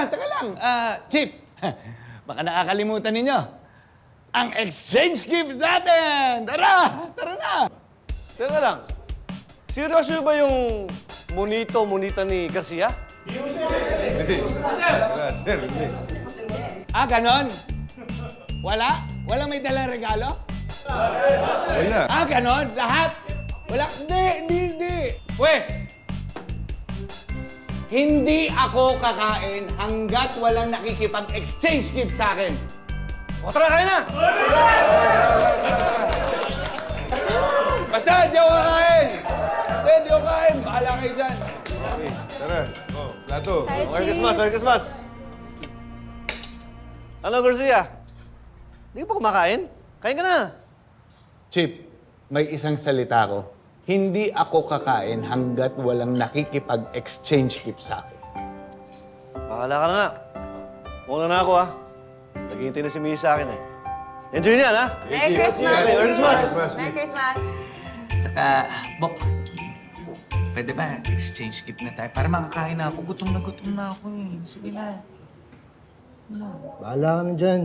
teka lang. Chip, baka nakakalimutan ninyo. Ang exchange gift natin! Tara! Tara na! Teka lang. Seryoso ba yung monita ni Garcia? Ganon? Wala? Walang may dalang regalo? Wala. Ganon? Lahat? Wala? Hindi. Pwes, hindi ako kakain hanggat walang nakikipag-exchange gift sa akin. O tara, kain na! Basta, di ako kakain! Di ako kakain. Bahala kayo dyan. Tara. Oh, plato. Merry Christmas, Merry Christmas! Ano, Garcia? Hindi ka pa kumakain? Kain ka na! Chip, may isang salita ko. Hindi ako kakain hanggat walang nakikipag-exchange gift sa akin. Bahala ka na nga. Muna na ako, ha? Naghihintay na si Mia sa akin, eh. Enjoy niyan, ha? Merry Christmas! Merry Christmas! Merry Christmas! Saka, Bok, pwede ba exchange gift na tayo? Para makakain na ako. Gutom na ako eh. Sige na. Bahala ka na dyan.